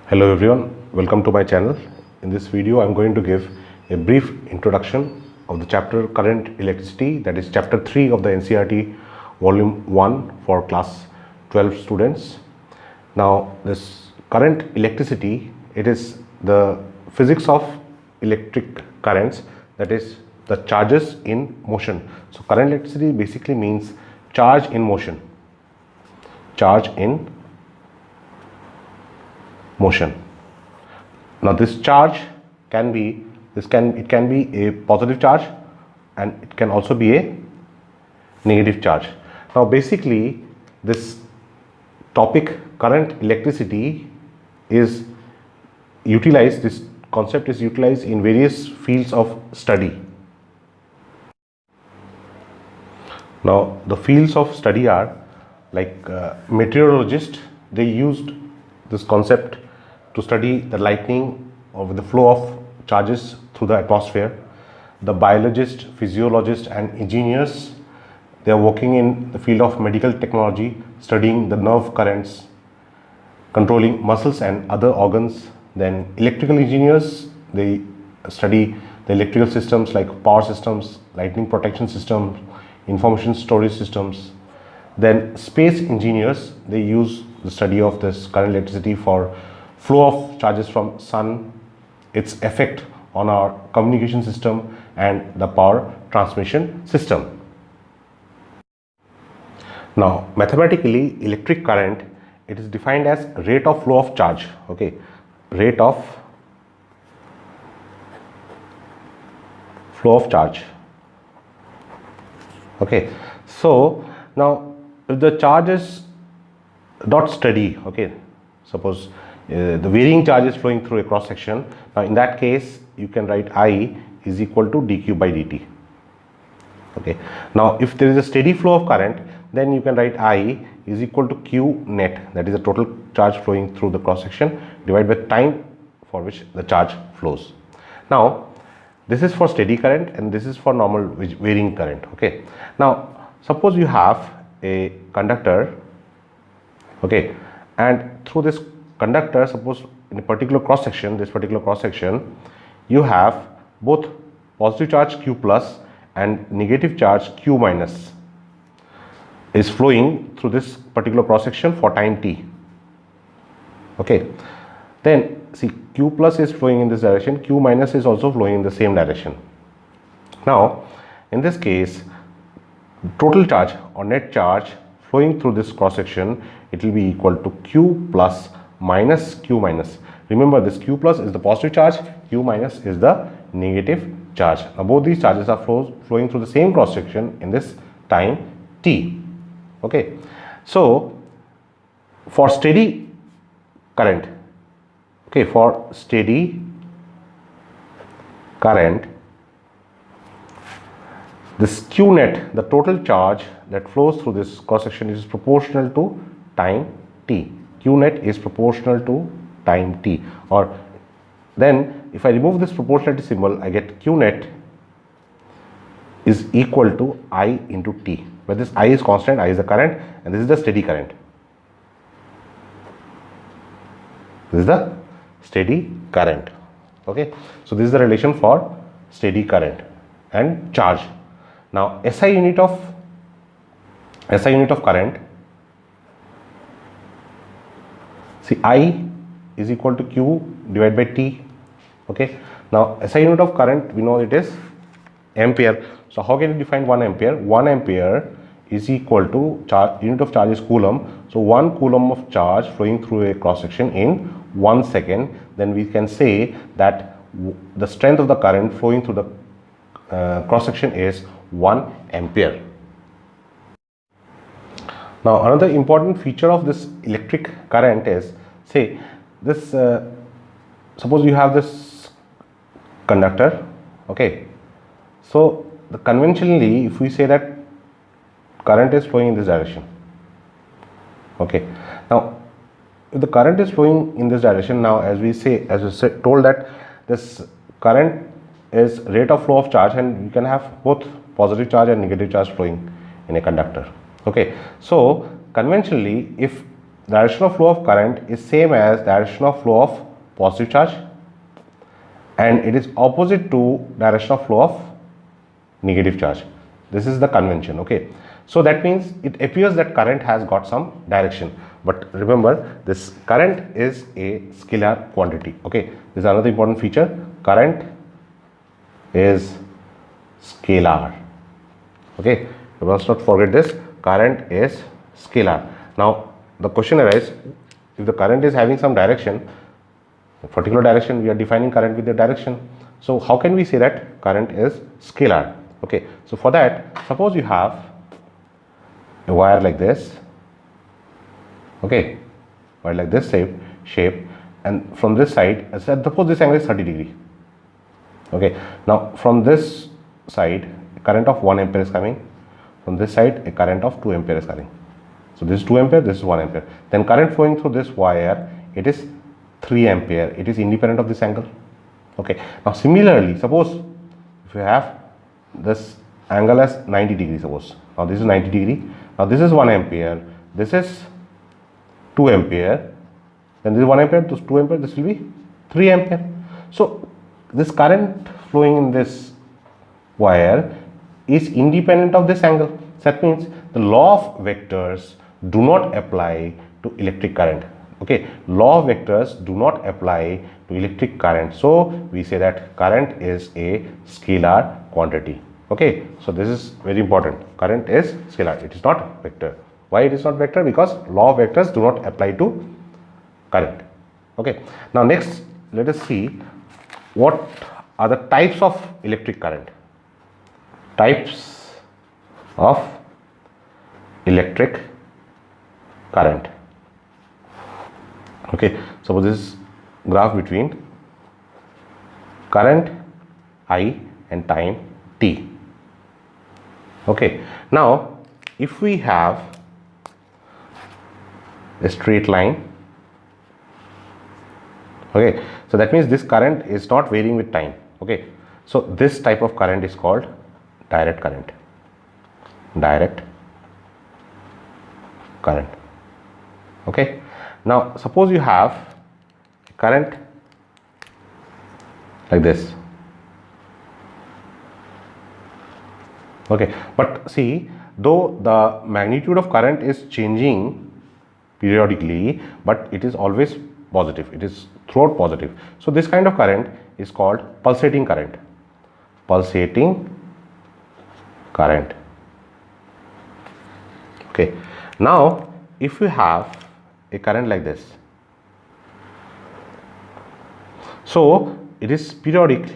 Hello everyone, welcome to my channel. In this video I am going to give a brief introduction of the chapter Current Electricity, that is chapter 3 of the NCERT volume 1 for class 12 students. Now this current electricity, it is the physics of electric currents, that is the charges in motion. So current electricity basically means charge in motion. Charge in motion. Now this charge can be it can be a positive charge and it can also be a negative charge. Now basically this topic current electricity is utilized, this concept is utilized in various fields of study. Now the fields of study are like meteorologists, they used this concept to study the lightning or the flow of charges through the atmosphere. The biologists, physiologists and engineers, they are working in the field of medical technology, studying the nerve currents, controlling muscles and other organs. Then electrical engineers, they study the electrical systems like power systems, lightning protection systems, information storage systems. Then space engineers, they use the study of this current electricity for flow of charges from sun, its effect on our communication system and the power transmission system. Now mathematically electric current, it is defined as rate of flow of charge. Okay, rate of flow of charge. Okay, so now if the charge is not steady, okay, suppose the varying charge is flowing through a cross section, now in that case you can write I is equal to dq by dt. Okay, now if there is a steady flow of current, then you can write I is equal to q net, that is the total charge flowing through the cross section divided by time for which the charge flows. Now this is for steady current and this is for normal varying current. Okay, now suppose you have a conductor, okay, and through this conductor, suppose in a particular cross section, this particular cross section, you have both positive charge q plus and negative charge q minus is flowing through this particular cross section for time t. Okay, then see, q plus is flowing in this direction, q minus is also flowing in the same direction. Now in this case, total charge or net charge flowing through this cross section, it will be equal to q plus minus q minus. Remember, this q plus is the positive charge, q minus is the negative charge. Now both these charges are flowing through the same cross section in this time t. Okay, so for steady current, okay, for steady current, this q net, the total charge that flows through this cross section, is proportional to time t. Q net is proportional to time t, or then if I remove this proportionality symbol, I get q net is equal to I into t, where this I is constant, I is the current and this is the steady current. This is the steady current. Okay, so this is the relation for steady current and charge. Now SI unit of current, see, I is equal to q divided by t. Okay, now SI unit of current, we know it is ampere. So how can you define 1 ampere? 1 ampere is equal to unit of charge is coulomb. So 1 coulomb of charge flowing through a cross section in 1 second, then we can say that the strength of the current flowing through the cross section is 1 ampere. Now another important feature of this electric current is, say this suppose you have this conductor. Okay, so conventionally if we say that current is flowing in this direction, okay, now if the current is flowing in this direction, now as we told that this current is rate of flow of charge, and you can have both positive charge and negative charge flowing in a conductor. Okay, so conventionally if direction of flow of current is same as direction of flow of positive charge, and it is opposite to direction of flow of negative charge. This is the convention. Okay, so that means it appears that current has got some direction, but remember this current is a scalar quantity. Okay, this is another important feature. Current is scalar. Okay, you must not forget this. Current is scalar. Now the question arises, if the current is having some direction, a particular direction, we are defining current with the direction. So how can we say that current is scalar? Okay, so for that, suppose you have a wire like this. Okay, wire like this shape, and from this side, suppose this angle is 30 degree. Okay, now from this side, a current of 1 ampere is coming. From this side, a current of 2 ampere is coming. So this is 2 ampere, this is 1 ampere. Then current flowing through this wire, it is 3 ampere. It is independent of this angle. Okay, now similarly, suppose if you have this angle as 90 degree, suppose now this is 90 degree, now this is 1 ampere, this is 2 ampere, then this is 1 ampere, this is 2 ampere, this will be 3 ampere. So this current flowing in this wire is independent of this angle. So that means the law of vectors do not apply to electric current. Okay, law of vectors do not apply to electric current. So we say that current is a scalar quantity. Okay, so this is very important. Current is scalar, it is not vector. Why it is not vector? Because law of vectors do not apply to current. Okay, now next let us see what are the types of electric current. Types of electric current. Okay, suppose this is graph between current I and time t. Okay, now if we have a straight line, okay, so that means this current is not varying with time. Okay, so this type of current is called direct current. Direct current. Okay, now suppose you have a current like this. Okay, but see, though the magnitude of current is changing periodically, but it is always positive, it is throughout positive. So this kind of current is called pulsating current. Pulsating current. Okay, now if you have a current like this, so it is periodic.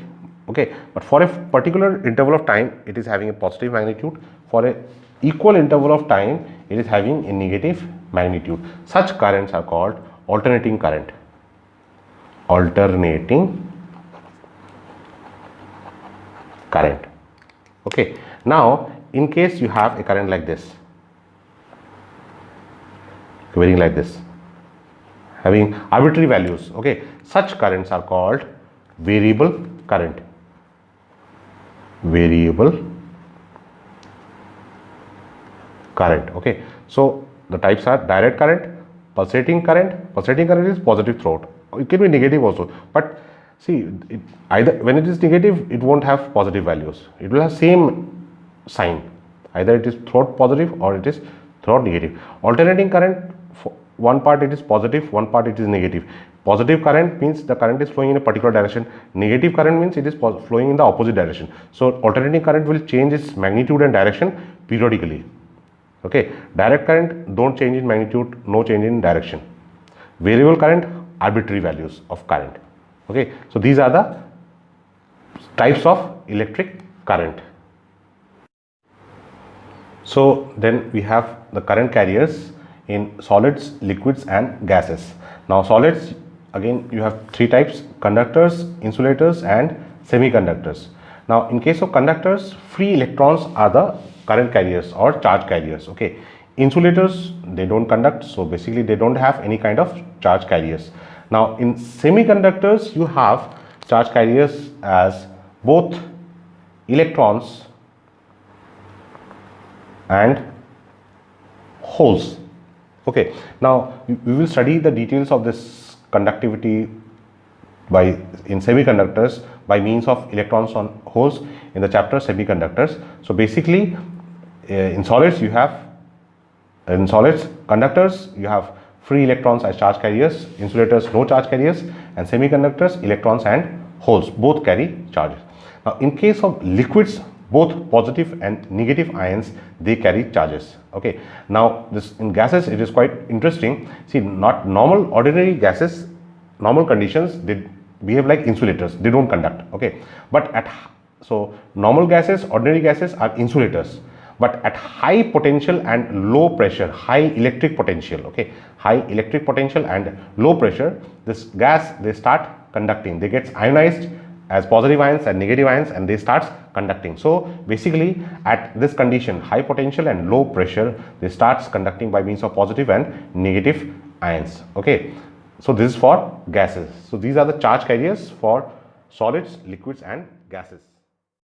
Okay, but for a particular interval of time it is having a positive magnitude, for a equal interval of time it is having a negative magnitude. Such currents are called alternating current. Alternating current. Okay, now in case you have a current like this, varying like this, having arbitrary values, okay, such currents are called variable current. Variable current. Okay, so the types are direct current, pulsating current. Pulsating current is positive throughout, it can be negative also, but see, either when it is negative it won't have positive values, it will have same sign, either it is throughout positive or it is throughout negative. Alternating current, one part it is positive, one part it is negative. Positive current means the current is flowing in a particular direction, negative current means it is flowing in the opposite direction. So alternating current will change its magnitude and direction periodically. Okay, direct current don't change in magnitude, no change in direction. Variable current, arbitrary values of current. Okay, so these are the types of electric current. So then we have the current carriers in solids, liquids and gases. Now solids, again you have three types: conductors, insulators and semiconductors. Now in case of conductors, free electrons are the current carriers or charge carriers. Okay, insulators, they don't conduct, so basically they don't have any kind of charge carriers. Now in semiconductors you have charge carriers as both electrons and holes. Okay, now we will study the details of this conductivity in semiconductors by means of electrons on holes in the chapter semiconductors. So basically, in solids conductors you have free electrons as charge carriers, insulators no charge carriers, and semiconductors electrons and holes both carry charges. Now in case of liquids, both positive and negative ions, they carry charges. Okay, now this in gases it is quite interesting. See, not normal ordinary gases, normal conditions, they behave like insulators, they don't conduct. Okay, but so normal gases, ordinary gases are insulators, but at high potential and low pressure, high electric potential, okay, high electric potential and low pressure, this gas, they start conducting, they get ionized as positive ions and negative ions, and they start conducting. So basically at this condition, high potential and low pressure, they starts conducting by means of positive and negative ions. Okay, so this is for gases. So these are the charge carriers for solids, liquids and gases.